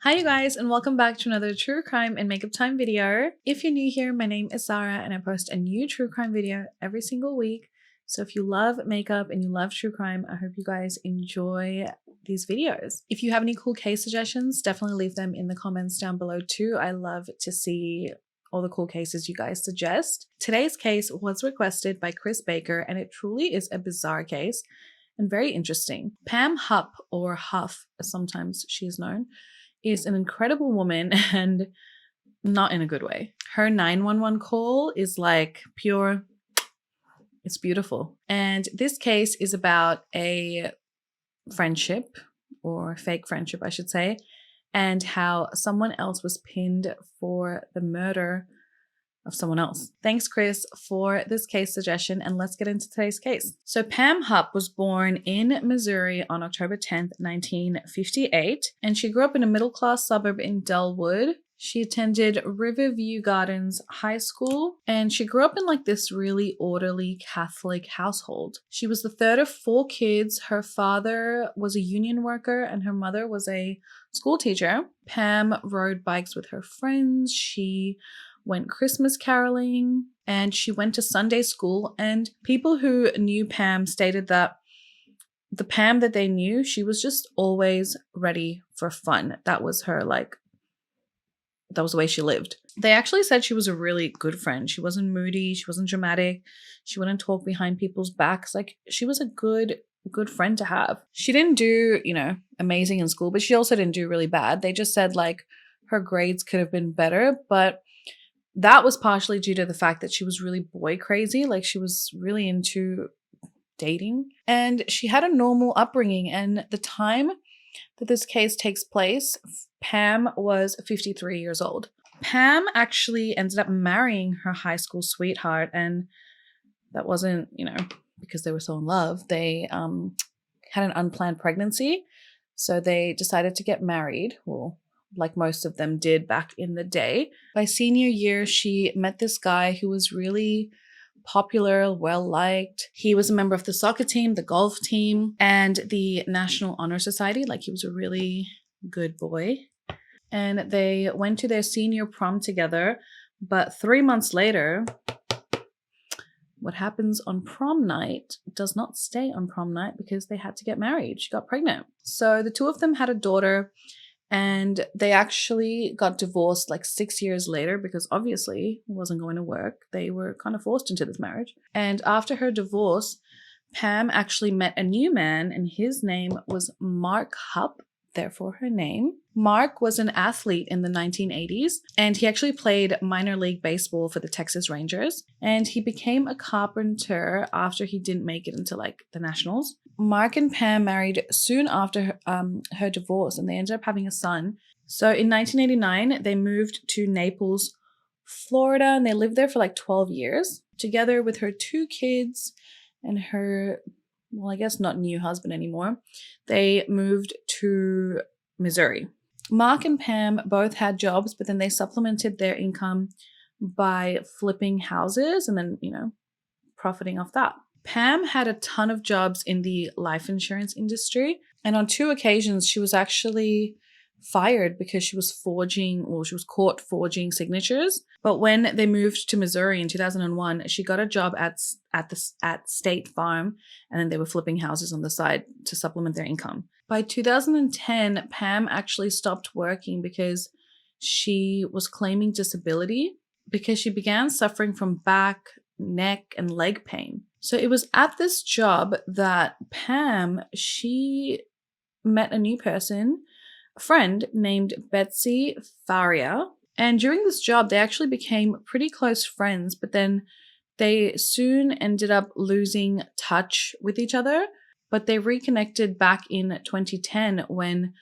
Hi you guys, and welcome back to another true crime and makeup time video. If you're new here, my name is Zara and I post a new true crime video every single week. So if you love makeup and you love true crime, I hope you guys enjoy these videos. If you have any cool case suggestions, definitely leave them in the comments down below too. I love to see all the cool cases you guys suggest. Today's case was requested by Chris Baker and it truly is a bizarre case and very interesting. Pam Hupp, or Huff as sometimes she is known, is an incredible woman and not in a good way. Her 911 call is like pure, it's beautiful. And this case is about a friendship, or fake friendship I should say, and how someone else was pinned for the murder of someone else. Thanks, Chris, for this case suggestion, and let's get into today's case. So Pam Hupp was born in Missouri on October 10th, 1958, and she grew up in a middle-class suburb in Dellwood. She attended Riverview Gardens High School, and she grew up in like this really orderly Catholic household. She was the third of 4 kids. Her father was a union worker and her mother was a school teacher. Pam rode bikes with her friends. She went Christmas caroling, and she went to Sunday school, and people who knew Pam stated that the Pam that they knew, she was just always ready for fun. That was her, like, that was the way she lived. They actually said she was a really good friend. She wasn't moody, she wasn't dramatic, she wouldn't talk behind people's backs. Like, she was a good friend to have. She didn't do, amazing in school, but she also didn't do really bad. They just said like her grades could have been better, but that was partially due to the fact that she was really boy crazy. Like, she was really into dating, and she had a normal upbringing. And the time that this case takes place, Pam was 53 years old. Pam actually ended up marrying her high school sweetheart, and that wasn't, because they were so in love. They had an unplanned pregnancy, so they decided to get married. Well, like most of them did back in the day. By senior year, she met this guy who was really popular, well-liked. He was a member of the soccer team, the golf team, and the National Honor Society. Like, he was a really good boy. And they went to their senior prom together. But 3 months later, what happens on prom night does not stay on prom night, because they had to get married. She got pregnant. So the two of them had a daughter, and they actually got divorced like 6 years later, because obviously it wasn't going to work. They were kind of forced into this marriage. And after her divorce, Pam actually met a new man, and his name was Mark Hupp, therefore her name. Mark was an athlete in the 1980s, and he actually played minor league baseball for the Texas Rangers, and he became a carpenter after he didn't make it into like the Nationals. Mark and Pam married soon after her divorce, and they ended up having a son. So in 1989, they moved to Naples, Florida, and they lived there for like 12 years, together with her 2 kids and her, well, I guess not new husband anymore. They moved to Missouri. Mark and Pam both had jobs, but then they supplemented their income by flipping houses and then, profiting off that. Pam had a ton of jobs in the life insurance industry, and on 2 occasions she was actually fired because she was caught forging signatures. But when they moved to Missouri in 2001, she got a job at State Farm, and then they were flipping houses on the side to supplement their income. By 2010, Pam actually stopped working because she was claiming disability because she began suffering from back, neck, and leg pain. So it was at this job that Pam, she met a new person, a friend named Betsy Faria. And during this job, they actually became pretty close friends, but then they soon ended up losing touch with each other. But they reconnected back in 2010 when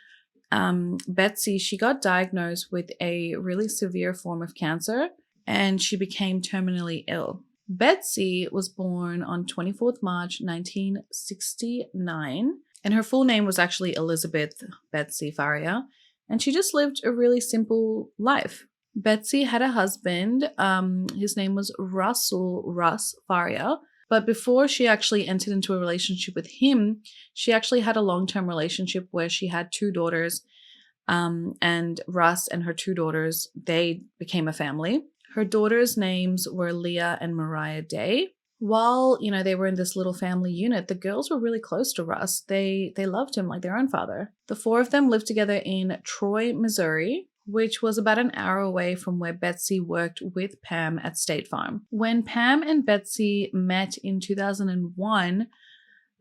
Betsy, she got diagnosed with a really severe form of cancer, and she became terminally ill. Betsy was born on 24th March 1969, and her full name was actually Elizabeth Betsy Faria, and she just lived a really simple life. Betsy had a husband. His name was Russ Faria, but before she actually entered into a relationship with him, she actually had a long-term relationship where she had 2 daughters And Russ and her 2 daughters, they became a family. Her daughters' names were Leah and Mariah Day. While, they were in this little family unit, the girls were really close to Russ. They loved him like their own father. The 4 of them lived together in Troy, Missouri, which was about an hour away from where Betsy worked with Pam at State Farm. When Pam and Betsy met in 2001,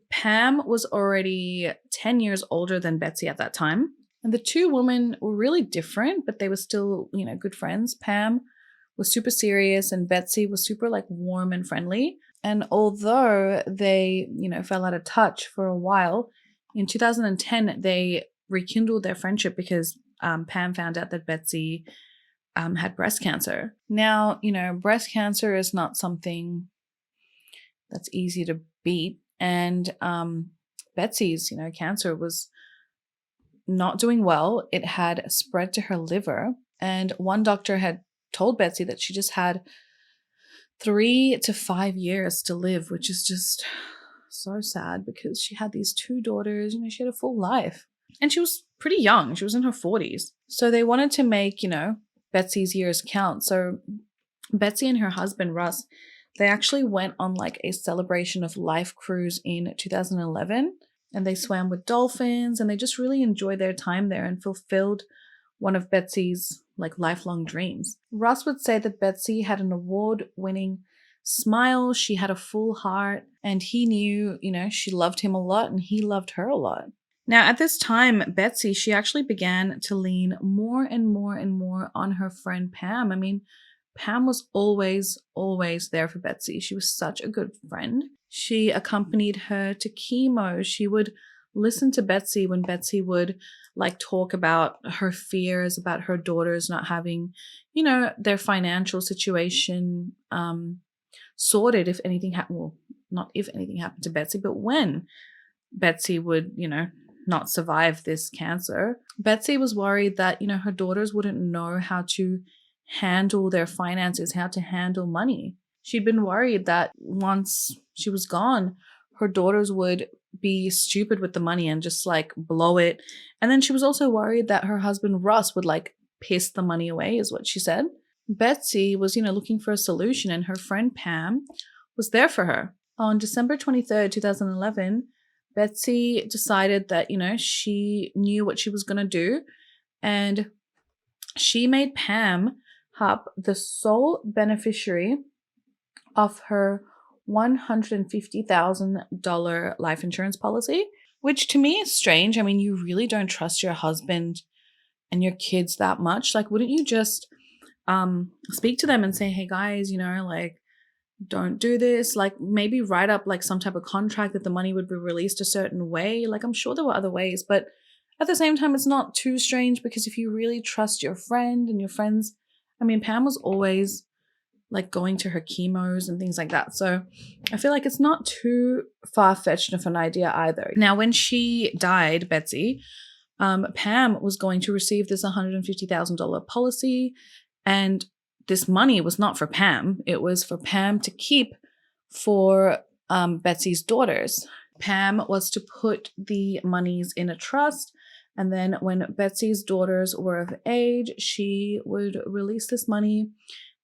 Pam was already 10 years older than Betsy at that time. And the 2 women were really different, but they were still, good friends. Pam was super serious and Betsy was super warm and friendly. And although they, fell out of touch for a while, in 2010, they rekindled their friendship because Pam found out that Betsy had breast cancer. Now, breast cancer is not something that's easy to beat. And Betsy's, cancer was not doing well. It had spread to her liver. And one doctor had told Betsy that she just had 3 to 5 years to live, which is just so sad because she had these 2 daughters, she had a full life. And she was pretty young. She was in her 40s. So they wanted to make, Betsy's years count. So Betsy and her husband, Russ, they actually went on a celebration of life cruise in 2011. And they swam with dolphins and they just really enjoyed their time there and fulfilled one of Betsy's lifelong dreams. Russ would say that Betsy had an award-winning smile. She had a full heart and he knew, she loved him a lot and he loved her a lot. Now, at this time, Betsy, she actually began to lean more and more and more on her friend Pam. I mean, Pam was always there for Betsy. She was such a good friend. She accompanied her to chemo. She would listen to Betsy when Betsy would talk about her fears about her daughters not having, their financial situation sorted if anything happened. Well, not if anything happened to Betsy, but when Betsy would, not survive this cancer. Betsy was worried that, her daughters wouldn't know how to handle their finances, how to handle money. She'd been worried that once she was gone, her daughters would be stupid with the money and just blow it. And then she was also worried that her husband Russ would piss the money away, is what she said. Betsy was, looking for a solution and her friend Pam was there for her. On December 23rd, 2011, Betsy decided that, she knew what she was going to do. And she made Pam Hupp the sole beneficiary of her $150,000 life insurance policy, which to me is strange. I mean, you really don't trust your husband and your kids that much. Wouldn't you just speak to them and say, hey guys, don't do this. Maybe write up some type of contract that the money would be released a certain way. I'm sure there were other ways, but at the same time, it's not too strange because if you really trust your friend and your friends, I mean, Pam was always going to her chemos and things like that. So I feel it's not too far-fetched of an idea either. Now, when she died, Betsy, Pam was going to receive this $150,000 policy, and this money was not for Pam. It was for Pam to keep for Betsy's daughters. Pam was to put the monies in a trust, and then when Betsy's daughters were of age, she would release this money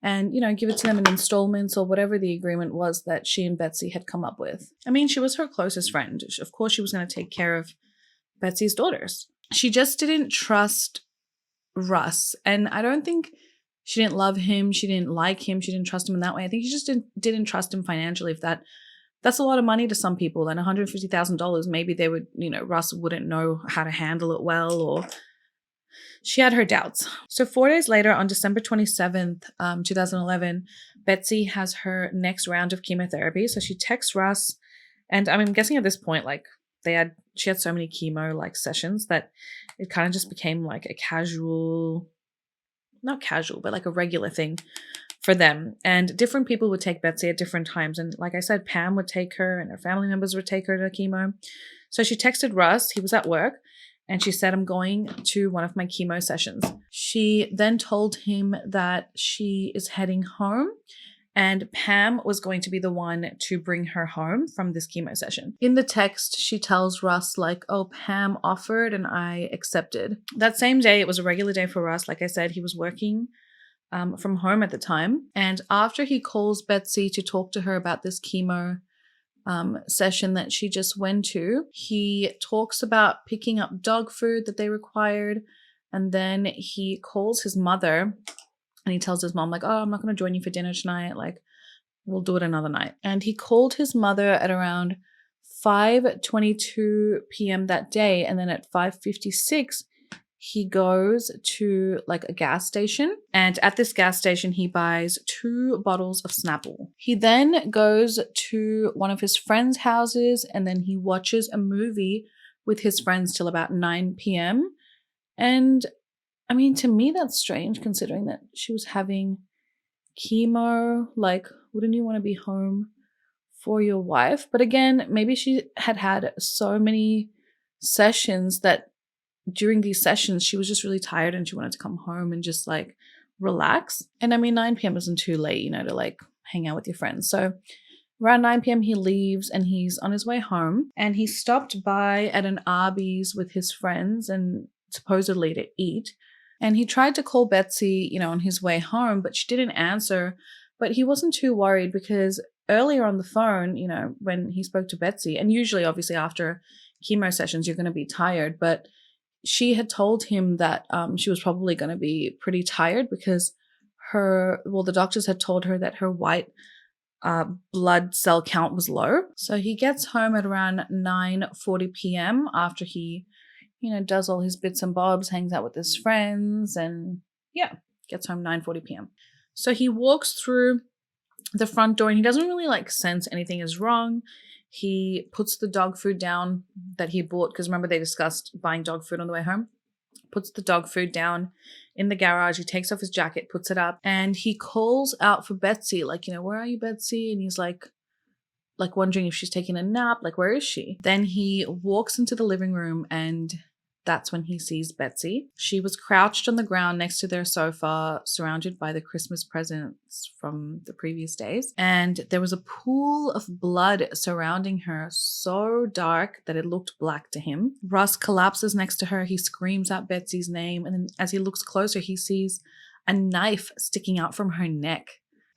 and, give it to them in installments or whatever the agreement was that she and Betsy had come up with. I mean, she was her closest friend. Of course, she was going to take care of Betsy's daughters. She just didn't trust Russ. And I don't think she didn't love him. She didn't like him. She didn't trust him in that way. I think she just didn't trust him financially. If that's a lot of money to some people, and $150,000, maybe they would, Russ wouldn't know how to handle it well, or she had her doubts. So 4 days later, on December 27th, 2011, Betsy has her next round of chemotherapy. So she texts Russ, and I'm guessing at this point, she had so many chemo sessions that it kind of just became a casual, not casual, but a regular thing for them. And different people would take Betsy at different times. And like I said, Pam would take her and her family members would take her to chemo. So she texted Russ, he was at work, and she said, I'm going to one of my chemo sessions. She then told him that she is heading home and Pam was going to be the one to bring her home from this chemo session. In the text, she tells Russ like, oh, Pam offered and I accepted. That same day, it was a regular day for Russ. Like I said, he was working from home at the time. And after he calls Betsy to talk to her about this chemo session that she just went to, he talks about picking up dog food that they required. And then he calls his mother and he tells his mom like, oh, I'm not going to join you for dinner tonight. Like, we'll do it another night. And he called his mother at around 5:22 p.m. that day. And then at 5:56, he goes to like a gas station. And at this gas station, he buys 2 bottles of Snapple. He then goes to one of his friends' houses and then he watches a movie with his friends till about 9 p.m. And I mean, to me, that's strange considering that she was having chemo. Like, wouldn't you want to be home for your wife? But again, maybe she had so many sessions that during these sessions, she was just really tired and she wanted to come home and just like relax. And I mean, 9 p.m. isn't too late, you know, to like hang out with your friends. So around 9 p.m. he leaves and he's on his way home, and he stopped by at an Arby's with his friends and supposedly to eat. And he tried to call Betsy, you know, on his way home, but she didn't answer. But he wasn't too worried because earlier on the phone, you know, when he spoke to Betsy, and usually obviously after chemo sessions, you're going to be tired, but she had told him that she was probably going to be pretty tired because the doctors had told her that her white blood cell count was low. So he gets home at around 9:40 p.m. after he, you know, does all his bits and bobs, hangs out with his friends, and yeah, gets home 9:40 p.m. So he walks through the front door and he doesn't really like sense anything is wrong. He puts the dog food down that he bought, because remember they discussed buying dog food on the way home. Puts the dog food down in the garage. He takes off his jacket, puts it up, and he calls out for Betsy, like, you know, where are you, Betsy? And he's like wondering if she's taking a nap, like, where is she? Then he walks into the living room and that's when he sees Betsy. She was crouched on the ground next to their sofa, surrounded by the Christmas presents from the previous days. And there was a pool of blood surrounding her, so dark that it looked black to him. Russ collapses next to her. He screams out Betsy's name. And then as he looks closer, he sees a knife sticking out from her neck.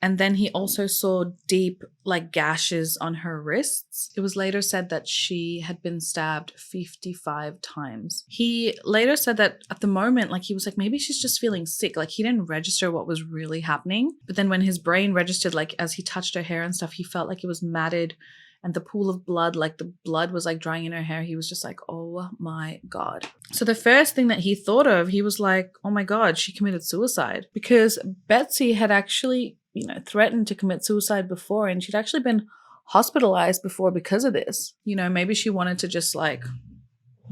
And then he also saw deep, like, gashes on her wrists. It was later said that she had been stabbed 55 times. He later said that at the moment, like, he was like, maybe she's just feeling sick. Like, he didn't register what was really happening. But then when his brain registered, like, as he touched her hair and stuff, he felt like it was matted. And the pool of blood, like the blood was like drying in her hair. He was just like, oh my God. So the first thing that he thought of, he was like, oh my God, she committed suicide. Because Betsy had actually, you know, threatened to commit suicide before, and she'd actually been hospitalized before because of this. You know, maybe she wanted to just like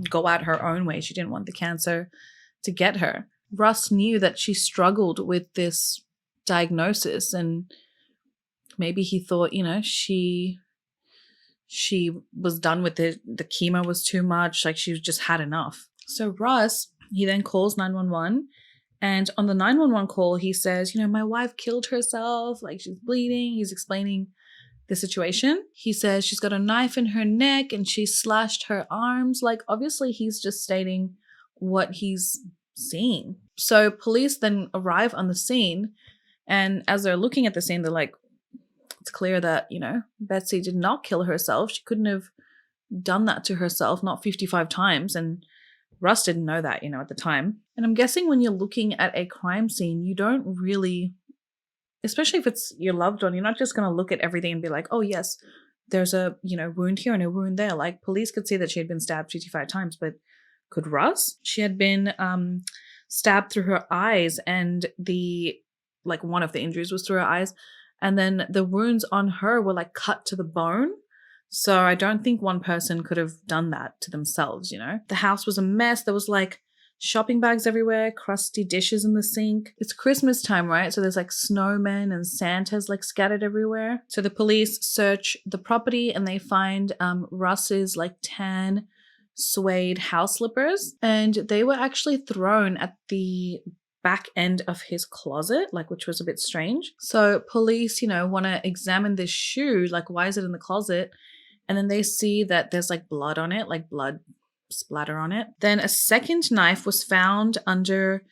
go out her own way. She didn't want the cancer to get her. Russ knew that she struggled with this diagnosis, and maybe he thought, you know, she was done with it. The chemo was too much. Like, she just had enough. So Russ, he then calls 911. And on the 911 call, he says, you know, my wife killed herself. Like, she's bleeding. He's explaining the situation. He says she's got a knife in her neck and she slashed her arms. Like, obviously, he's just stating what he's seeing. So police then arrive on the scene. And as they're looking at the scene, they're like, it's clear that, you know, Betsy did not kill herself. She couldn't have done that to herself, not 55 times. And Russ didn't know that, you know, at the time. And I'm guessing when you're looking at a crime scene, you don't really, especially if it's your loved one, you're not just going to look at everything and be like, oh yes, there's a, you know, wound here and a wound there. Like, police could see that she had been stabbed 55 times, but could Russ? She had been stabbed through her eyes, and one of the injuries was through her eyes. And then the wounds on her were like cut to the bone. So I don't think one person could have done that to themselves, you know. The house was a mess. There was like shopping bags everywhere, crusty dishes in the sink. It's Christmas time, right? So there's like snowmen and Santas like scattered everywhere. So the police search the property and they find Russ's like tan suede house slippers. And they were actually thrown at the back end of his closet, like, which was a bit strange. So police, you know, want to examine this shoe, like, why is it in the closet? And then they see that there's like blood on it, like blood splatter on it. Then a second knife was found under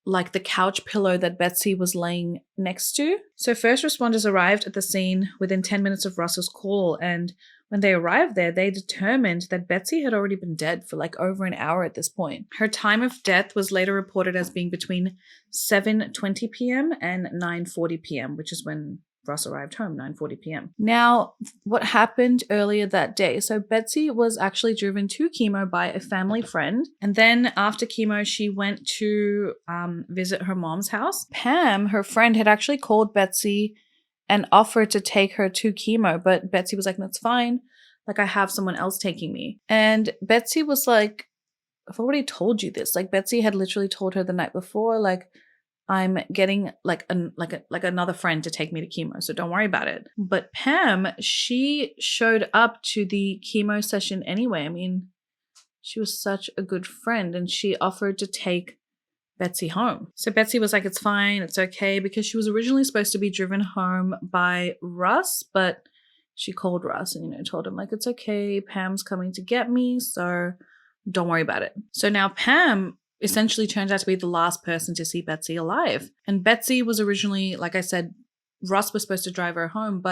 like the couch pillow that Betsy was laying next to. So first responders arrived at the scene within 10 minutes of Russ's call, and when they arrived there, they determined that Betsy had already been dead for like over an hour at this point. Her time of death was later reported as being between 7:20 p.m. and 9:40 p.m., which is when Russ arrived home, 9:40 p.m. Now, what happened earlier that day? So Betsy was actually driven to chemo by a family friend. And then after chemo, she went to visit her mom's house. Pam, her friend, had actually called Betsy and offered to take her to chemo. But Betsy was like, that's fine. Like, I have someone else taking me. And Betsy was like, I've already told you this. Like, Betsy had literally told her the night before, like, I'm getting like another friend to take me to chemo, so don't worry about it. But Pam, she showed up to the chemo session anyway. I mean, she was such a good friend, and she offered to take Betsy home. So Betsy was like, it's fine, it's okay, because she was originally supposed to be driven home by Russ, but she called Russ and, you know, told him like, it's okay, Pam's coming to get me, so don't worry about it. So now Pam essentially turned out to be the last person to see Betsy alive. And Betsy was originally, like I said, Russ was supposed to drive her home,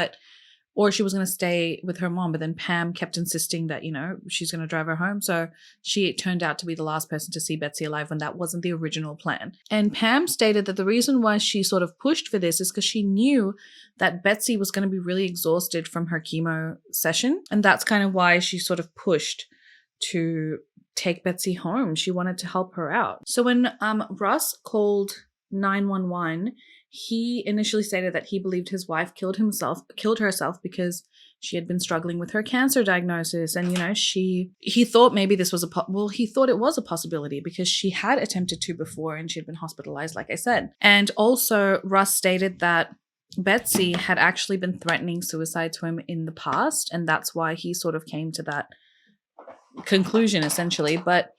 or she was going to stay with her mom, but then Pam kept insisting that, you know, she's going to drive her home. So she turned out to be the last person to see Betsy alive when that wasn't the original plan. And Pam stated that the reason why she sort of pushed for this is because she knew that Betsy was going to be really exhausted from her chemo session. And that's kind of why she sort of pushed to take Betsy home. She wanted to help her out. So when Russ called 911, he initially stated that he believed his wife killed herself because she had been struggling with her cancer diagnosis. And, you know, he thought maybe this was he thought it was a possibility because she had attempted to before and she had been hospitalized, like I said. And also Russ stated that Betsy had actually been threatening suicide to him in the past. And that's why he sort of came to that conclusion essentially. But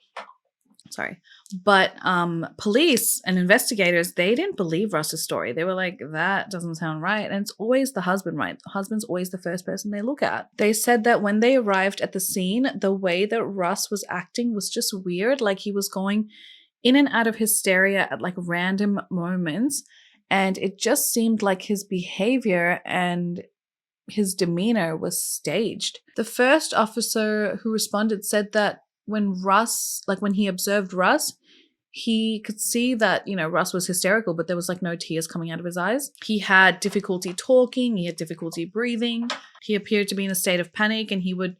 police and investigators, they didn't believe Russ's story. They were like, that doesn't sound right. And it's always the husband, right? The husband's always the first person they look at. They said that when they arrived at the scene, the way that Russ was acting was just weird. Like, he was going in and out of hysteria at like random moments. And it just seemed like his behavior and his demeanor was staged. The first officer who responded said that when he observed Russ, he could see that, you know, Russ was hysterical, but there was like no tears coming out of his eyes. He had difficulty talking. He had difficulty breathing. He appeared to be in a state of panic, and he would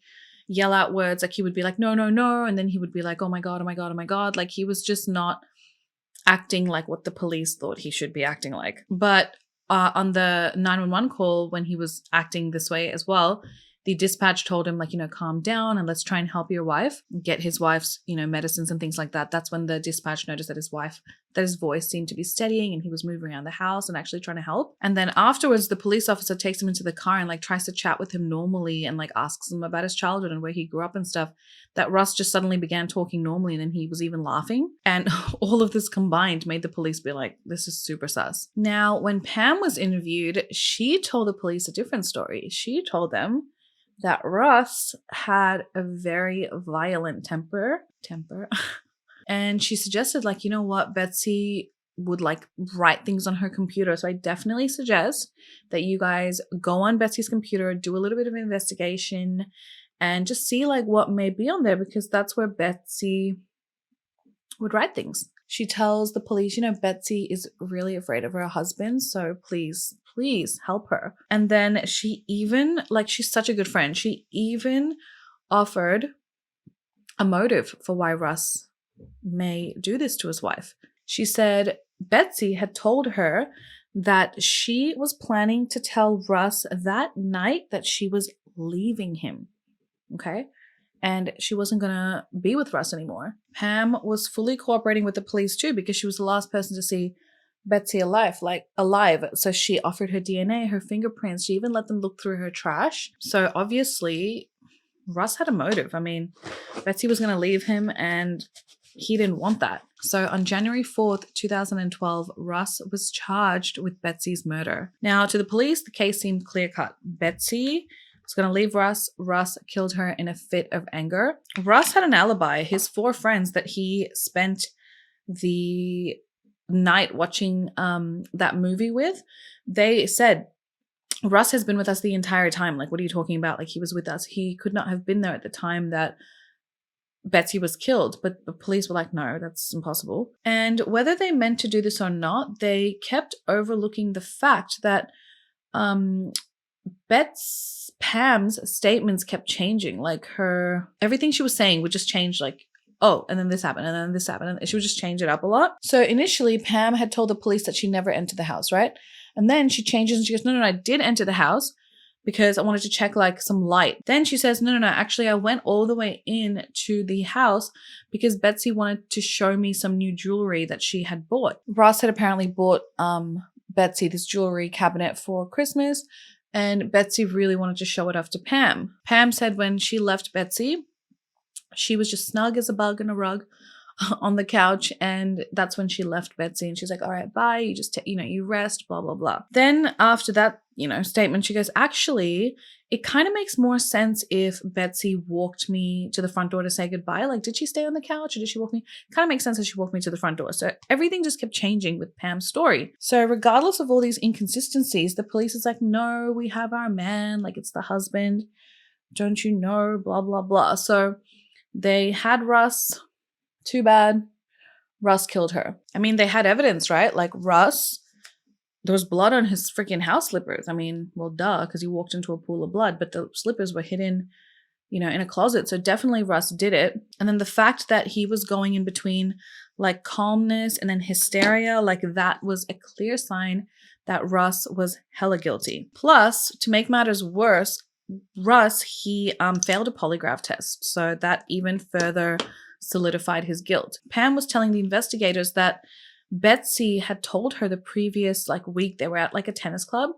yell out words. Like, he would be like, no, no, no. And then he would be like, oh my God, oh my God, oh my God. Like, he was just not acting like what the police thought he should be acting like. But on the 911 call, when he was acting this way as well, the dispatch told him, like, you know, calm down and let's try and help your wife, get his wife's, you know, medicines and things like that. That's when the dispatch noticed that his voice seemed to be steadying and he was moving around the house and actually trying to help. And then afterwards, the police officer takes him into the car and like tries to chat with him normally and like asks him about his childhood and where he grew up and stuff. That Russ just suddenly began talking normally, and then he was even laughing. And all of this combined made the police be like, this is super sus. Now, when Pam was interviewed, she told the police a different story. She told them that Russ had a very violent temper. And she suggested, like, you know what, Betsy would like write things on her computer. So I definitely suggest that you guys go on Betsy's computer, do a little bit of investigation, and just see like what may be on there, because that's where Betsy would write things. She tells the police, you know, Betsy is really afraid of her husband, so please help her. And then she even, like, she's such a good friend, she even offered a motive for why Russ may do this to his wife. She said Betsy had told her that she was planning to tell Russ that night that she was leaving him. Okay? And she wasn't going to be with Russ anymore. Pam was fully cooperating with the police too, because she was the last person to see Betsy alive. So she offered her DNA, her fingerprints. She even let them look through her trash. So obviously Russ had a motive. I mean, Betsy was going to leave him, and he didn't want that. So on January 4th, 2012, Russ was charged with Betsy's murder. Now, to the police, the case seemed clear-cut. Betsy was going to leave Russ. Russ killed her in a fit of anger. Russ had an alibi. His 4 friends that he spent the night watching that movie with, they said, Russ has been with us the entire time. Like, what are you talking about? Like, he was with us. He could not have been there at the time that Betsy was killed. But the police were like, no, that's impossible. And whether they meant to do this or not, they kept overlooking the fact that Pam's statements kept changing. Like, everything she was saying would just change, like, oh, and then this happened, and then this happened. And she would just change it up a lot. So initially, Pam had told the police that she never entered the house, right? And then she changes and she goes, no, I did enter the house because I wanted to check like some light. Then she says, no, actually I went all the way in to the house because Betsy wanted to show me some new jewelry that she had bought. Ross had apparently bought Betsy this jewelry cabinet for Christmas, and Betsy really wanted to show it off to Pam. Pam said when she left Betsy, she was just snug as a bug in a rug on the couch, and that's when she left Betsy, and she's like, all right, bye, you just you rest, blah blah blah. Then after that statement, she goes, actually it kind of makes more sense if Betsy walked me to the front door to say goodbye. Like, did she stay on the couch or did she walk me? Kind of makes sense that she walked me to the front door. So everything just kept changing with Pam's story. So regardless of all these inconsistencies, the police is like, no, we have our man, like it's the husband, don't you know, blah blah blah. So they had Russ. Too bad. Russ killed her. I mean, they had evidence, right? Like Russ, there was blood on his freaking house slippers. I mean, well, duh, because he walked into a pool of blood, but the slippers were hidden, in a closet. So definitely Russ did it. And then the fact that he was going in between like calmness and then hysteria, like that was a clear sign that Russ was hella guilty. Plus, to make matters worse, Russ, he failed a polygraph test. So that even further solidified his guilt. Pam was telling the investigators that Betsy had told her the previous week they were at like a tennis club,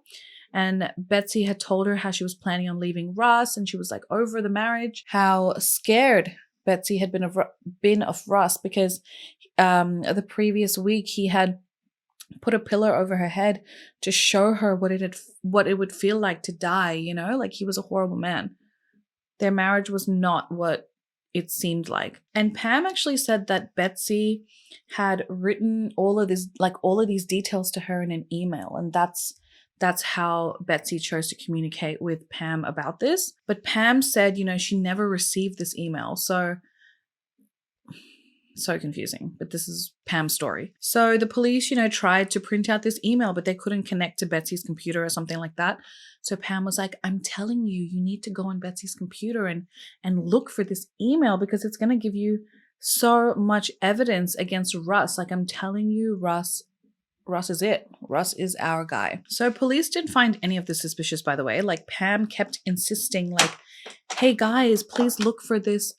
and Betsy had told her how she was planning on leaving Russ and she was like over the marriage, how scared Betsy had been of Russ because the previous week he had put a pillow over her head to show her what it would feel like to die, like he was a horrible man. Their marriage was not what it seemed like. And Pam actually said that Betsy had written all of these details to her in an email, and that's how Betsy chose to communicate with Pam about this. But Pam said, she never received this email. So confusing, but this is Pam's story. So the police, tried to print out this email, but they couldn't connect to Betsy's computer or something like that. So Pam was like, I'm telling you, you need to go on Betsy's computer and look for this email because it's going to give you so much evidence against Russ. Like, I'm telling you, Russ is it. Russ is our guy. So police didn't find any of this suspicious, by the way. Like, Pam kept insisting, like, hey guys, please look for this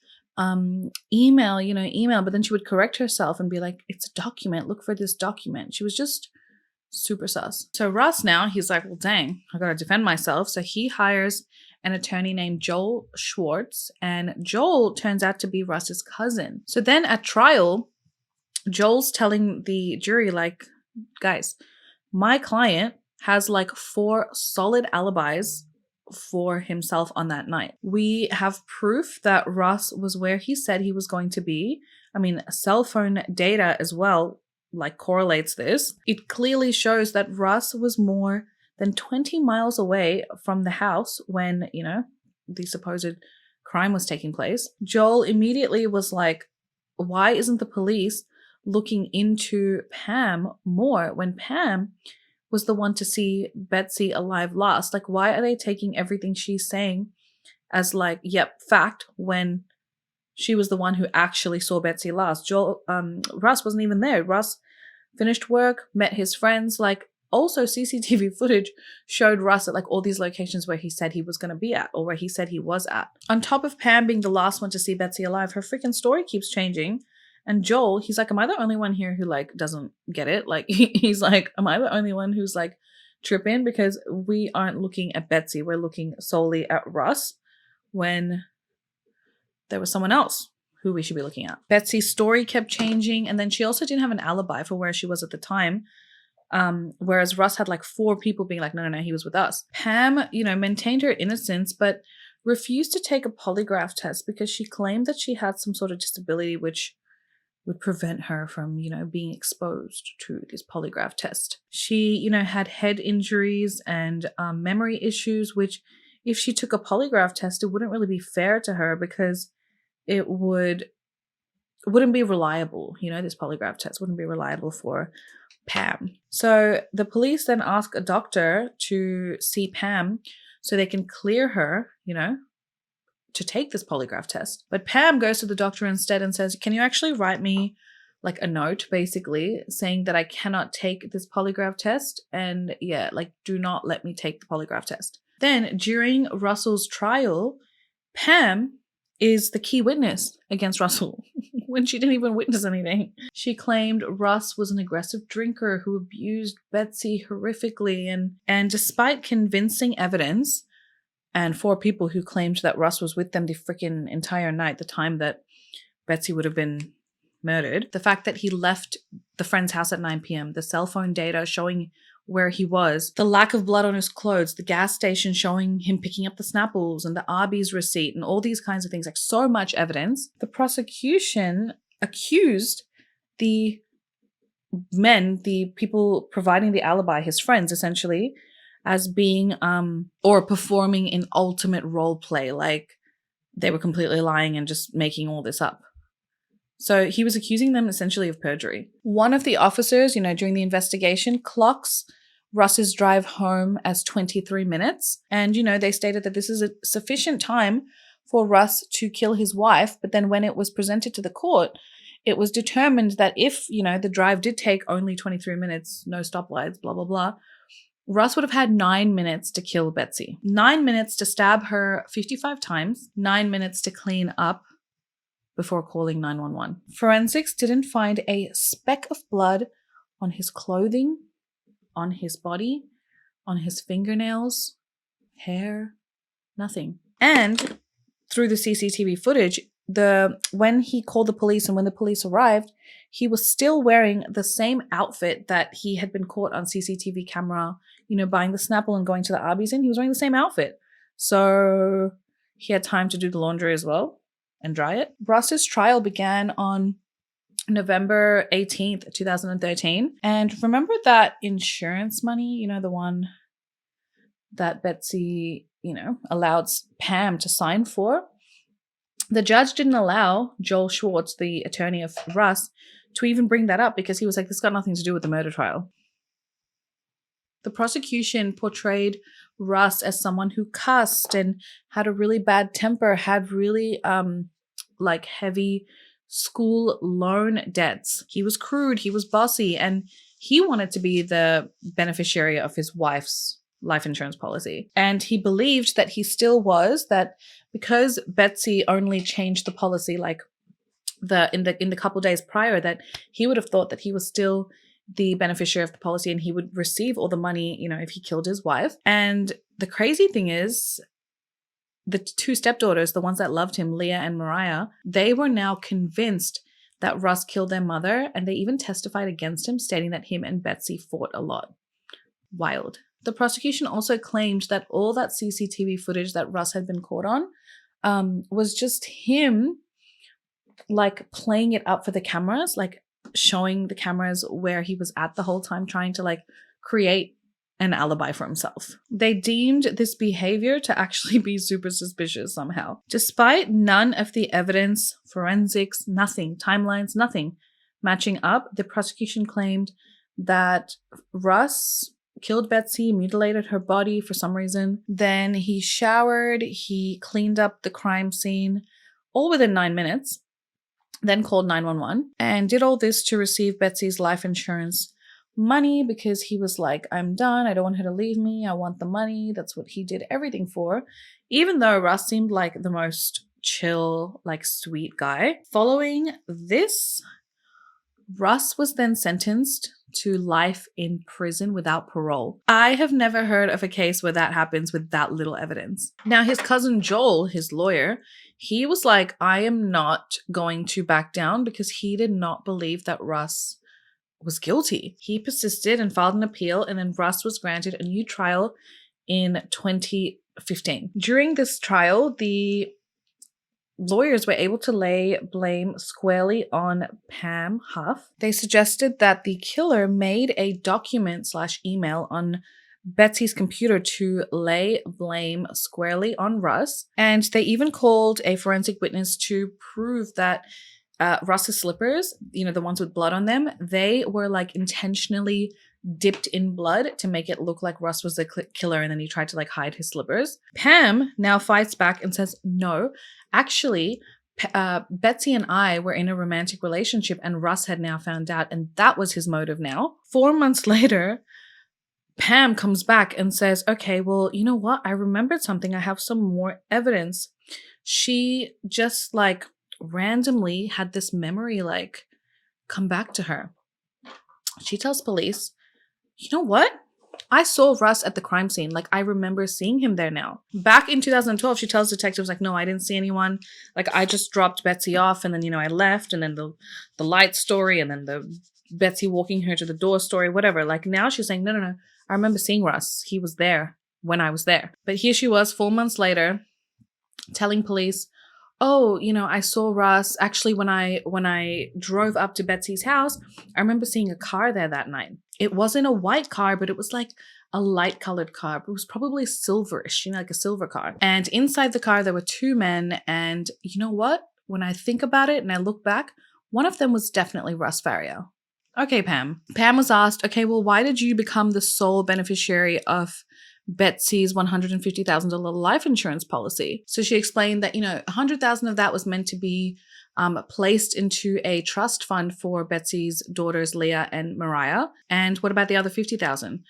email, but then she would correct herself and be like, it's a document, look for this document. She was just super sus. So Russ now, he's like, well, dang, I gotta defend myself. So he hires an attorney named Joel Schwartz, and Joel turns out to be Russ's cousin. So then at trial, Joel's telling the jury, like, guys, my client has like 4 solid alibis for himself on that night. We have proof that Russ was where he said he was going to be. I mean, cell phone data as well, like, correlates this. It clearly shows that Russ was more than 20 miles away from the house when, the supposed crime was taking place. Joel immediately was like, why isn't the police looking into Pam more when Pam was the one to see Betsy alive last? Like, why are they taking everything she's saying as like, yep, fact, when she was the one who actually saw Betsy last? Russ wasn't even there. Russ finished work, met his friends. Like, also CCTV footage showed Russ at like all these locations where he said he was going to be at or where he said he was at. On top of Pam being the last one to see Betsy alive, her freaking story keeps changing. And Joel, he's like, am I the only one here who like doesn't get it? Like, he's like, am I the only one who's like tripping? Because we aren't looking at Betsy. We're looking solely at Russ when there was someone else who we should be looking at. Betsy's story kept changing, and then she also didn't have an alibi for where she was at the time. Whereas Russ had like 4 people being like, no, he was with us. Pam, maintained her innocence, but refused to take a polygraph test because she claimed that she had some sort of disability which would prevent her from, being exposed to this polygraph test. She, had head injuries and memory issues, which if she took a polygraph test, it wouldn't really be fair to her because it wouldn't be reliable. This polygraph test wouldn't be reliable for Pam. So the police then ask a doctor to see Pam so they can clear her, to take this polygraph test. But Pam goes to the doctor instead and says, can you actually write me like a note basically saying that I cannot take this polygraph test, and do not let me take the polygraph test. Then during Russell's trial, Pam is the key witness against Russell when she didn't even witness anything. She claimed Russ was an aggressive drinker who abused Betsy horrifically, and despite convincing evidence and 4 people who claimed that Russ was with them the freaking entire night, the time that Betsy would have been murdered, the fact that he left the friend's house at 9 p.m., the cell phone data showing where he was, the lack of blood on his clothes, the gas station showing him picking up the Snapples, and the Arby's receipt, and all these kinds of things, like so much evidence. The prosecution accused the men, the people providing the alibi, his friends essentially, as being or performing in ultimate role play, like they were completely lying and just making all this up. So he was accusing them essentially of perjury. One of the officers, during the investigation, clocks Russ's drive home as 23 minutes. And, they stated that this is a sufficient time for Russ to kill his wife. But then when it was presented to the court, it was determined that if, the drive did take only 23 minutes, no stoplights, blah, blah, blah, Russ would have had 9 minutes to kill Betsy. 9 minutes to stab her 55 times, 9 minutes to clean up before calling 911. Forensics didn't find a speck of blood on his clothing, on his body, on his fingernails, hair, nothing. And through the CCTV footage, when he called the police and when the police arrived, he was still wearing the same outfit that he had been caught on CCTV camera, buying the Snapple and going to the Arby's in. He was wearing the same outfit. So he had time to do the laundry as well and dry it. Russ's trial began on November 18th, 2013. And remember that insurance money, the one that Betsy, allowed Pam to sign for? The judge didn't allow Joel Schwartz, the attorney of Russ, to even bring that up because he was like, this got nothing to do with the murder trial. The prosecution portrayed Russ as someone who cussed and had a really bad temper, had really heavy school loan debts. He was crude, he was bossy, and he wanted to be the beneficiary of his wife's life insurance policy. And he believed that he still was, that because Betsy only changed the policy in the couple days prior, that he would have thought that he was still the beneficiary of the policy and he would receive all the money, if he killed his wife. And the crazy thing is, the 2 stepdaughters, the ones that loved him, Leah and Mariah, they were now convinced that Russ killed their mother, and they even testified against him, stating that him and Betsy fought a lot. Wild. The prosecution also claimed that all that CCTV footage that Russ had been caught on was just him playing it up for the cameras, showing the cameras where he was at the whole time, trying to create an alibi for himself. They deemed this behavior to actually be super suspicious somehow. Despite none of the evidence, forensics, nothing, timelines, nothing matching up, the prosecution claimed that Russ killed Betsy, mutilated her body for some reason. Then he showered, he cleaned up the crime scene, all within 9 minutes, then called 911 and did all this to receive Betsy's life insurance money because he was like, I'm done. I don't want her to leave me. I want the money. That's what he did everything for. Even though Russ seemed like the most chill, sweet guy. Following this, Russ was then sentenced to life in prison without parole. I have never heard of a case where that happens with that little evidence. Now, his cousin Joel, his lawyer, He was like, I am not going to back down, because he did not believe that Russ was guilty. He persisted and filed an appeal, and then Russ was granted a new trial in 2015. During this trial, the lawyers were able to lay blame squarely on Pam Hupp. They suggested that the killer made a document/email on Betsy's computer to lay blame squarely on Russ. And they even called a forensic witness to prove that Russ's slippers, the ones with blood on them, they were like intentionally dipped in blood to make it look like Russ was the killer, and then he tried to like hide his slippers. Pam now fights back and says, no, actually, Betsy and I were in a romantic relationship, and Russ had now found out, and that was his motive now. 4 months later, Pam comes back and says, okay, well, you know what? I remembered something. I have some more evidence. She just like randomly had this memory like come back to her. She tells police, you know what? I saw Russ at the crime scene. Like, I remember seeing him there now. Back in 2012, she tells detectives, like, no, I didn't see anyone. Like, I just dropped Betsy off, and then, I left, and then the light story, and then the Betsy walking her to the door story, whatever. Like, now she's saying, no, I remember seeing Russ. He was there when I was there. But here she was 4 months later telling police, oh, I saw Russ. Actually, when I drove up to Betsy's house, I remember seeing a car there that night. It wasn't a white car, but it was like a light colored car. It was probably silverish, like a silver car. And inside the car, there were 2 men. And you know what? When I think about it and I look back, one of them was definitely Russ Faria. Okay, Pam. Pam was asked, okay, well, why did you become the sole beneficiary of Betsy's $150,000 life insurance policy? So she explained that, $100,000 of that was meant to be placed into a trust fund for Betsy's daughters, Leah and Mariah. And what about the other $50,000?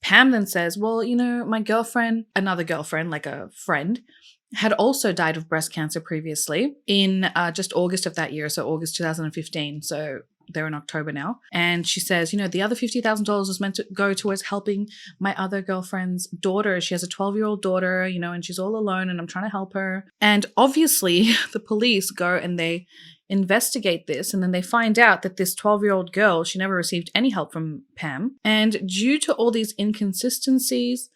Pam then says, well, my girlfriend, another girlfriend, like a friend, had also died of breast cancer previously in just August of that year. So August 2015. So they're in October now. And she says, the other $50,000 was meant to go towards helping my other girlfriend's daughter. She has a 12-year-old daughter, and she's all alone, and I'm trying to help her. And obviously the police go and they investigate this, and then they find out that this 12-year-old girl, she never received any help from Pam. And due to all these inconsistencies,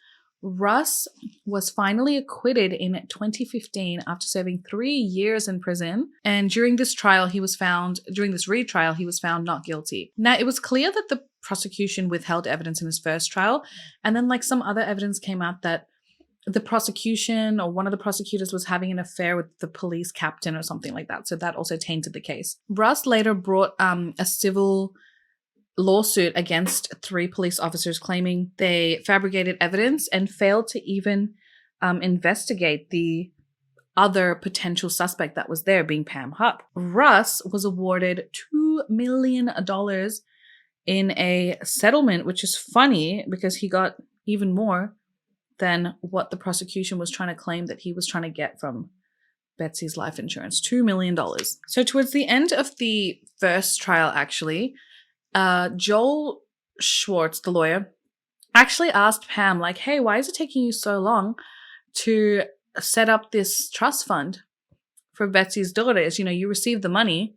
Russ was finally acquitted in 2015 after serving 3 years in prison. And during this retrial, he was found not guilty. Now, it was clear that the prosecution withheld evidence in his first trial. And then like some other evidence came out that the prosecution or one of the prosecutors was having an affair with the police captain or something like that. So that also tainted the case. Russ later brought a civil lawsuit against 3 police officers claiming they fabricated evidence and failed to even investigate the other potential suspect that was there, being Pam Hupp. Russ was awarded $2 million in a settlement, which is funny because he got even more than what the prosecution was trying to claim that he was trying to get from Betsy's life insurance, $2 million. So towards the end of the first trial, actually, Joel Schwartz, the lawyer, actually asked Pam, like, hey, why is it taking you so long to set up this trust fund for Betsy's daughters? You received the money.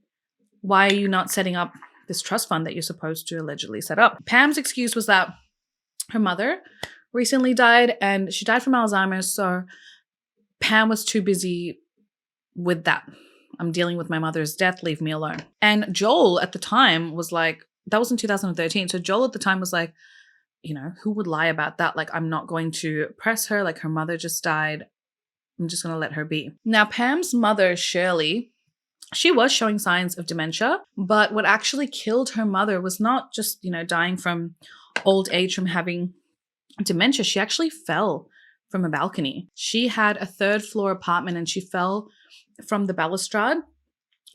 Why are you not setting up this trust fund that you're supposed to allegedly set up? Pam's excuse was that her mother recently died, and she died from Alzheimer's, so Pam was too busy with that. I'm dealing with my mother's death, leave me alone. And Joel at the time was like, that was in 2013. So Joel at the time was like, who would lie about that? Like, I'm not going to press her. Like, her mother just died. I'm just going to let her be. Now, Pam's mother, Shirley, she was showing signs of dementia, but what actually killed her mother was not just, dying from old age from having dementia. She actually fell from a balcony. She had a 3rd floor apartment and she fell from the balustrade.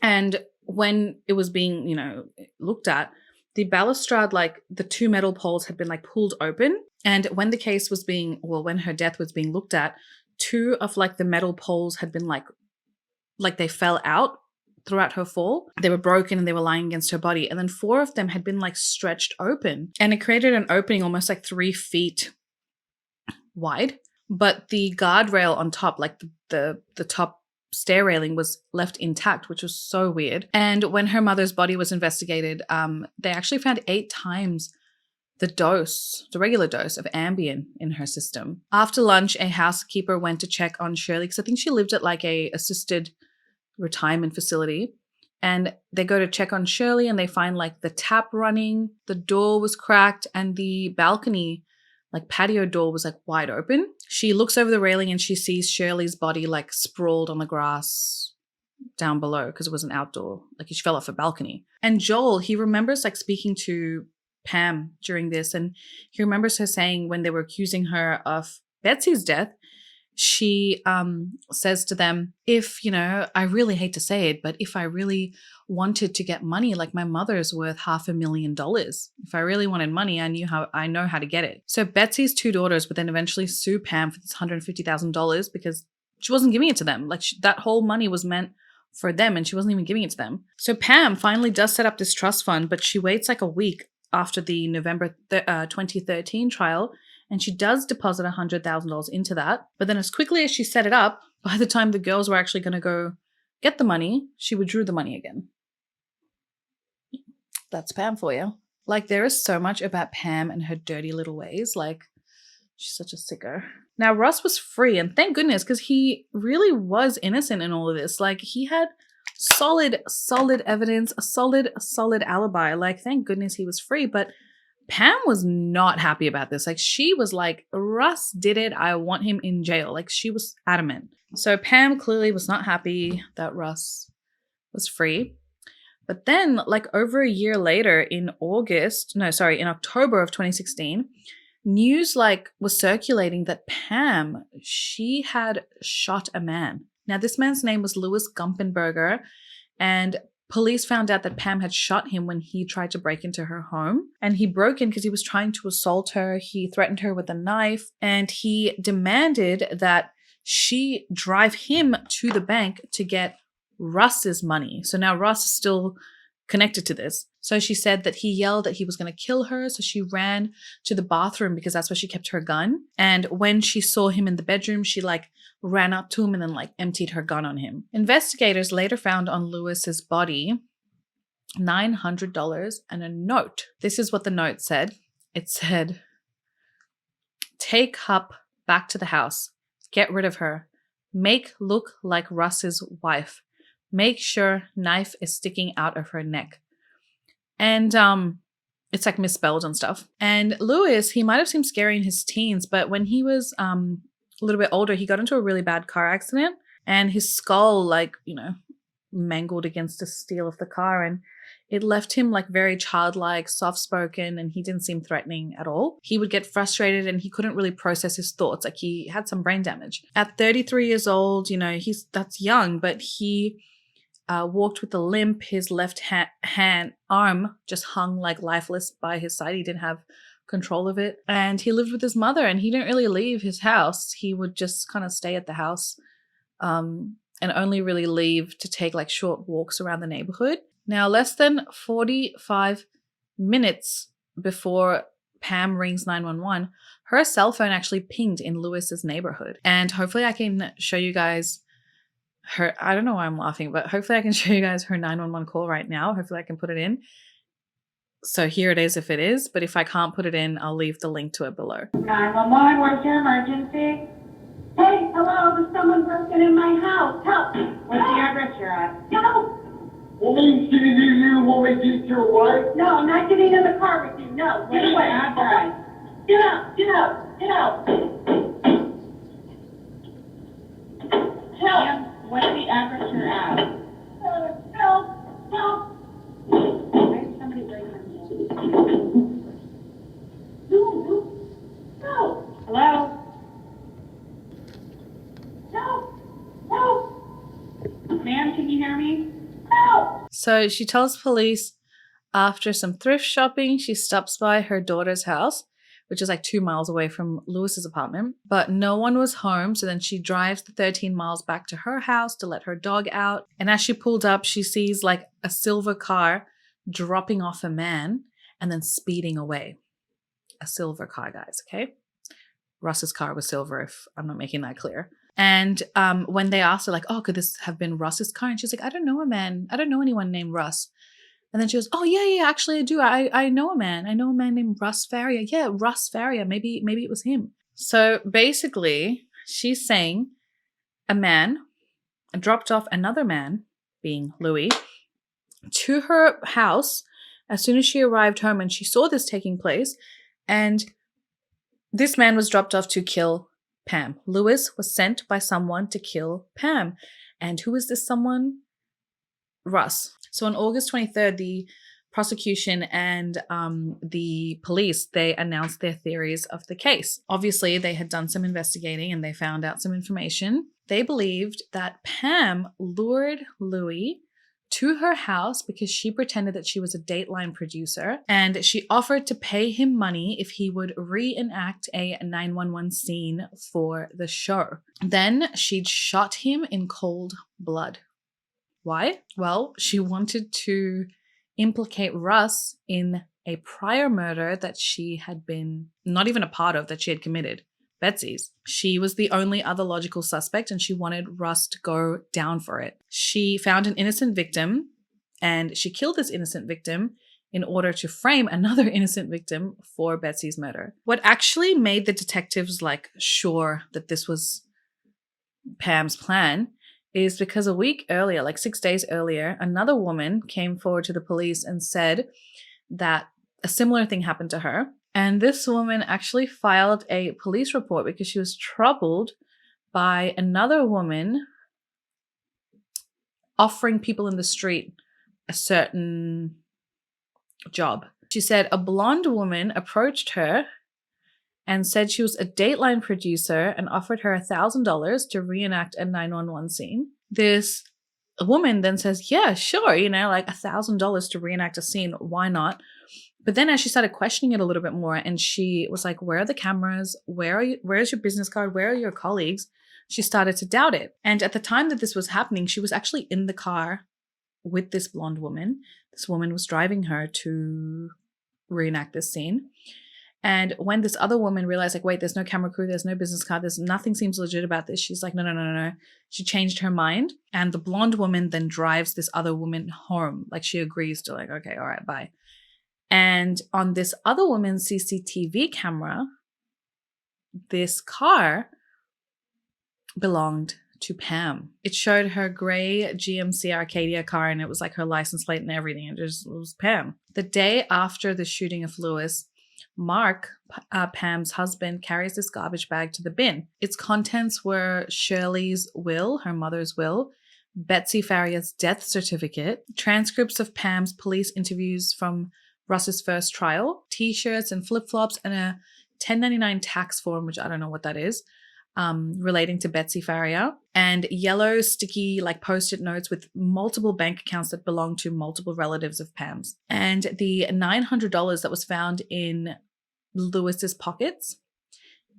And when it was being, looked at, the balustrade, like the 2 metal poles had been like pulled open. And when the case was when her death was being looked at, 2 of like the metal poles had been like they fell out throughout her fall. They were broken and they were lying against her body. And then 4 of them had been like stretched open, and it created an opening almost like 3 feet wide. But the guardrail on top, like the top stair railing was left intact, which was so weird. And when her mother's body was investigated, they actually found 8 times the regular dose of Ambien in her system. After lunch, a housekeeper went to check on Shirley because I think she lived at like a assisted retirement facility. And they go to check on Shirley and they find like the tap running, the door was cracked, and the balcony, like patio door, was like wide open. She looks over the railing and she sees Shirley's body like sprawled on the grass down below because it was an outdoor, like she fell off a balcony. And Joel, he remembers like speaking to Pam during this, and he remembers her saying when they were accusing her of Betsy's death, she says to them, if, I really hate to say it, but if I really wanted to get money, like my mother's worth $500,000. If I really wanted money, I know how to get it. So Betsy's 2 daughters would then eventually sue Pam for this $150,000 because she wasn't giving it to them. Like that whole money was meant for them and she wasn't even giving it to them. So Pam finally does set up this trust fund, but she waits like a week after the November 2013 trial, and she does deposit $100,000 into that. But then as quickly as she set it up, by the time the girls were actually going to go get the money, she withdrew the money again. That's Pam for you. Like, there is so much about Pam and her dirty little ways. Like, she's such a sicko. Now, Russ was free, and thank goodness, because he really was innocent in all of this. Like, he had solid evidence, a solid alibi. Like, thank goodness he was free. But Pam was not happy about this. Like, she was like, Russ did it. I want him in jail. Like, she was adamant. So Pam clearly was not happy that Russ was free. But then, like, over a year later in October of 2016, news like was circulating that Pam, she had shot a man. Now, this man's name was Louis Gumpenberger, and police found out that Pam had shot him when he tried to break into her home. And he broke in because he was trying to assault her. He threatened her with a knife, and he demanded that she drive him to the bank to get Russ's money. So now Russ is still connected to this. So she said that he yelled that he was going to kill her. So she ran to the bathroom because that's where she kept her gun. And when she saw him in the bedroom, she like ran up to him and then like emptied her gun on him. Investigators later found on Lewis's body $900 and a note. This is what the note said. It said, "Take Hupp back to the house. Get rid of her. Make look like Russ's wife. Make sure knife is sticking out of her neck." And it's like misspelled and stuff. And Lewis, he might have seemed scary in his teens, but when he was a little bit older, he got into a really bad car accident and his skull mangled against the steel of the car, and it left him like very childlike, soft-spoken, and he didn't seem threatening at all. He would get frustrated and he couldn't really process his thoughts. Like, he had some brain damage. At 33 years old, that's young, but he walked with a limp. His left arm just hung like lifeless by his side. He didn't have control of it. And he lived with his mother, and he didn't really leave his house. He would just kind of stay at the house and only really leave to take like short walks around the neighborhood. Now, less than 45 minutes before Pam rings 911, her cell phone actually pinged in Lewis's neighborhood. And hopefully I can show you guys her, I don't know why I'm laughing, but hopefully I can show you guys her 911 call right now. Hopefully I can put it in. So here it is if it is, but if I can't put it in, I'll leave the link to it below. 911, what's your emergency? Hey, hello, there's someone broken in my house. Help! What's the address you're at? Help! Woman, you want me to get your wife? No, I'm not getting in the car with you. No, get away. Get out, get out, get out. Help! What's the address you're at? Help! Help! Why is somebody breaking in? No! Hello? Help! Ma'am, can you hear me? Help! So she tells police after some thrift shopping, she stops by her daughter's house, which is like 2 miles away from Lewis's apartment, but no one was home. So then she drives the 13 miles back to her house to let her dog out. And as she pulled up, she sees like a silver car dropping off a man and then speeding away. A silver car, guys, okay? Russ's car was silver, if I'm not making that clear. And when they asked her, like, oh, could this have been Russ's car? And she's like, I don't know a man. I don't know anyone named Russ. And then she goes, oh, yeah, actually I do. I know a man. I know a man named Russ Faria. Yeah, Russ Faria. Maybe it was him. So basically, she's saying a man dropped off another man, being Louis, to her house as soon as she arrived home, and she saw this taking place. And this man was dropped off to kill Pam. Louis was sent by someone to kill Pam. And who is this someone? Russ. So on August 23rd, the prosecution and the police, they announced their theories of the case. Obviously, they had done some investigating and they found out some information. They believed that Pam lured Louis to her house because she pretended that she was a Dateline producer, and she offered to pay him money if he would reenact a 911 scene for the show. Then she'd shot him in cold blood. Why? Well, she wanted to implicate Russ in a prior murder that she had been not even a part of, that she had committed, Betsy's. She was the only other logical suspect, and she wanted Russ to go down for it. She found an innocent victim, and she killed this innocent victim in order to frame another innocent victim for Betsy's murder. What actually made the detectives sure that this was Pam's plan is because a week earlier, 6 days earlier, another woman came forward to the police and said that a similar thing happened to her. And this woman actually filed a police report because she was troubled by another woman offering people in the street a certain job. She said a blonde woman approached her and said she was a Dateline producer and offered her $1,000 to reenact a 911 scene. This woman then says, yeah, sure, $1,000 to reenact a scene, why not? But then as she started questioning it a little bit more, and she was like, where are the cameras? Where's your business card? Where are your colleagues? She started to doubt it. And at the time that this was happening, she was actually in the car with this blonde woman. This woman was driving her to reenact this scene. And when this other woman realized, wait, there's no camera crew, there's no business card, there's nothing seems legit about this, she's like, no. She changed her mind. And the blonde woman then drives this other woman home. She agrees to okay, all right, bye. And on this other woman's CCTV camera, this car belonged to Pam. It showed her gray GMC Arcadia car, and it was her license plate and everything. It was Pam. The day after the shooting of Louis, Mark, Pam's husband, carries this garbage bag to the bin. Its contents were Shirley's will, her mother's will, Betsy Faria's death certificate, transcripts of Pam's police interviews from Russ's first trial, t-shirts and flip-flops, and a 1099 tax form, which I don't know what that is, relating to Betsy Faria, and yellow sticky post-it notes with multiple bank accounts that belong to multiple relatives of Pam's. And the $900 that was found in Louis's pockets,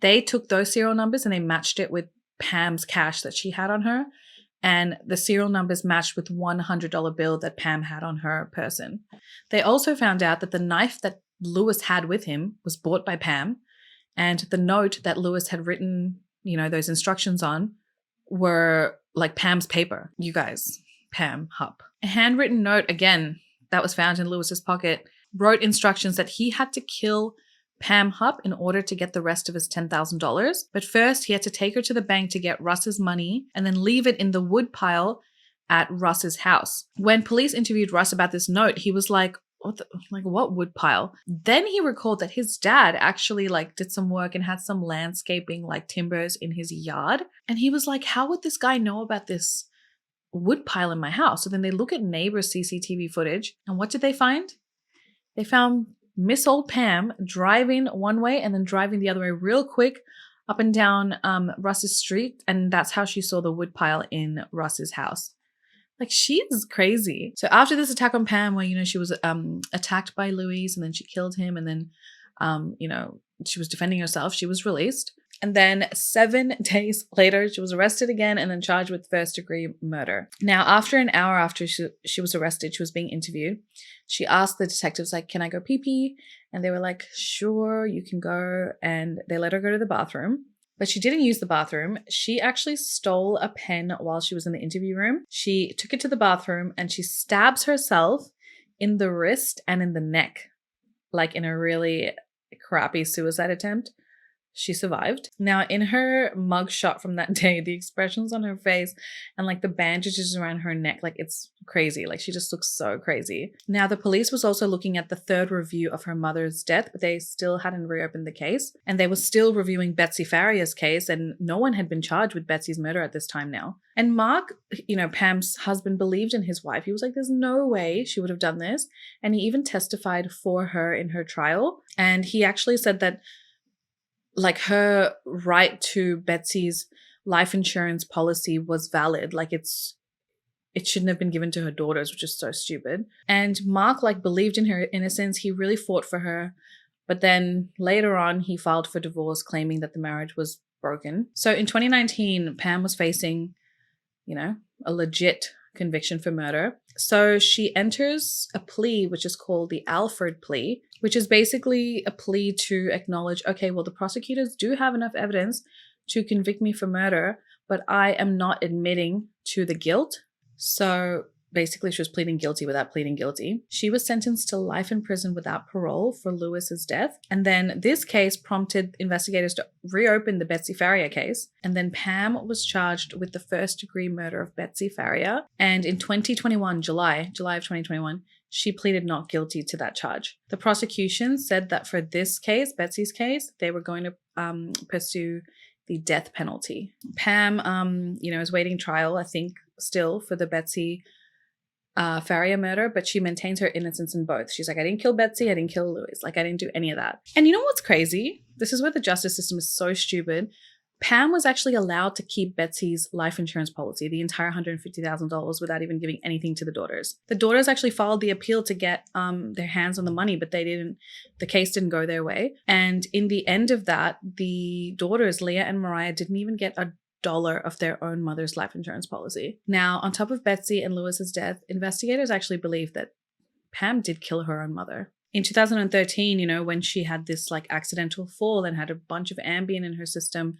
they took those serial numbers and they matched it with Pam's cash that she had on her, and the serial numbers matched with $100 bill that Pam had on her person. They also found out that the knife that Louis had with him was bought by Pam, and the note that Louis had written those instructions on were Pam's paper. You guys, Pam Hupp. A handwritten note, again, that was found in Louis's pocket, wrote instructions that he had to kill Pam Hupp in order to get the rest of his $10,000. But first, he had to take her to the bank to get Russ's money and then leave it in the woodpile at Russ's house. When police interviewed Russ about this note, he was like, what woodpile? Then he recalled that his dad actually did some work and had some landscaping timbers in his yard. And he was like, how would this guy know about this woodpile in my house? So then they look at neighbors' CCTV footage, and what did they find? They found Miss Old Pam driving one way and then driving the other way real quick up and down Russ's street. And that's how she saw the woodpile in Russ's house. She is crazy. So after this attack on Pam, where, she was attacked by Louis and then she killed him, and then, she was defending herself, she was released. And then 7 days later, she was arrested again and then charged with first-degree murder. Now, after an hour after she was arrested, she was being interviewed. She asked the detectives, can I go pee-pee? And they were like, sure, you can go. And they let her go to the bathroom. But she didn't use the bathroom. She actually stole a pen while she was in the interview room. She took it to the bathroom and she stabs herself in the wrist and in the neck, like in a really crappy suicide attempt. She survived. Now, in her mug shot from that day, the expressions on her face and like the bandages around her neck, like it's crazy. Like she just looks so crazy. Now, the police was also looking at the third review of her mother's death, but they still hadn't reopened the case. And they were still reviewing Betsy Faria's case, and no one had been charged with Betsy's murder at this time now. And Mark, Pam's husband, believed in his wife. He was like, there's no way she would have done this. And he even testified for her in her trial. And he actually said that like her right to Betsy's life insurance policy was valid. Like it shouldn't have been given to her daughters, which is so stupid. And Mark like believed in her innocence. He really fought for her. But then later on, he filed for divorce, claiming that the marriage was broken. So in 2019, Pam was facing, a legit conviction for murder. So she enters a plea, which is called the Alford plea, which is basically a plea to acknowledge, okay, well, the prosecutors do have enough evidence to convict me for murder, but I am not admitting to the guilt. So basically she was pleading guilty without pleading guilty. She was sentenced to life in prison without parole for Lewis's death. And then this case prompted investigators to reopen the Betsy Faria case. And then Pam was charged with the first degree murder of Betsy Faria. And in 2021, July of 2021, she pleaded not guilty to that charge. The prosecution said that for this case, Betsy's case, they were going to pursue the death penalty. Pam, is waiting trial, I think, still for the Betsy Faria murder, but she maintains her innocence in both. She's like, I didn't kill Betsy, I didn't kill Lewis. Like, I didn't do any of that. And you know what's crazy? This is where the justice system is so stupid. Pam was actually allowed to keep Betsy's life insurance policy, the entire $150,000, without even giving anything to the daughters. The daughters actually filed the appeal to get their hands on the money, but the case didn't go their way. And in the end of that, the daughters, Leah and Mariah, didn't even get $1 of their own mother's life insurance policy. Now, on top of Betsy and Lewis's death, investigators actually believe that Pam did kill her own mother. In 2013, when she had this like accidental fall and had a bunch of Ambien in her system,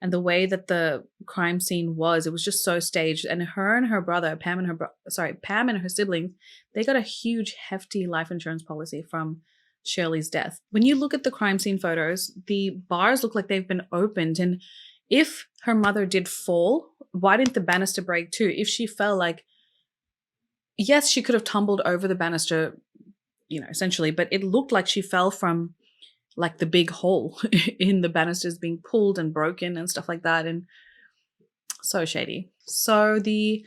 and the way that the crime scene was, it was just so staged. And her and her brother, Pam and her siblings, they got a huge, hefty life insurance policy from Shirley's death. When you look at the crime scene photos, the bars look like they've been opened. And if her mother did fall, why didn't the banister break too? If she fell, like, yes, she could have tumbled over the banister, essentially, but it looked like she fell from like the big hole in the banisters being pulled and broken and stuff like that. And so shady. So the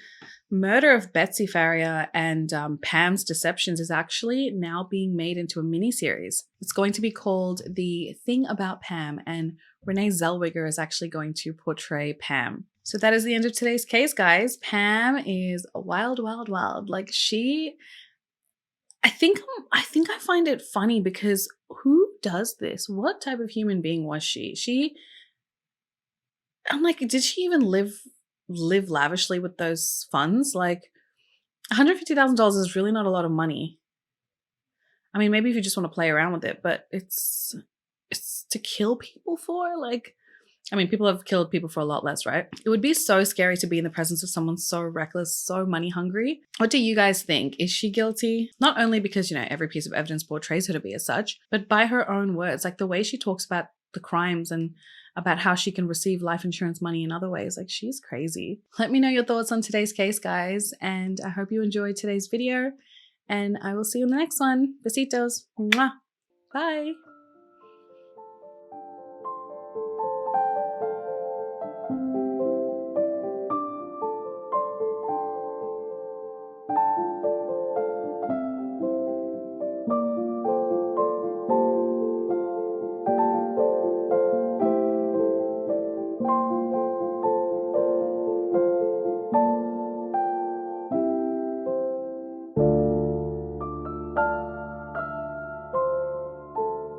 murder of Betsy Faria and Pam's deceptions is actually now being made into a mini-series. It's going to be called The Thing About Pam, and Renee Zellweger is actually going to portray Pam. So that is the end of today's case, guys. Pam is wild, wild, wild. Like I think I find it funny because who does this? What type of human being was she? I'm like, did she even live lavishly with those funds? Like, $150,000 is really not a lot of money. I mean, maybe if you just want to play around with it, but it's to kill people for, like, I mean, people have killed people for a lot less, right? It would be so scary to be in the presence of someone so reckless, so money hungry. What do you guys think? Is she guilty? Not only because, every piece of evidence portrays her to be as such, but by her own words, like the way she talks about the crimes and about how she can receive life insurance money in other ways. Like, she's crazy. Let me know your thoughts on today's case, guys. And I hope you enjoyed today's video. And I will see you in the next one. Besitos. Mwah. Bye.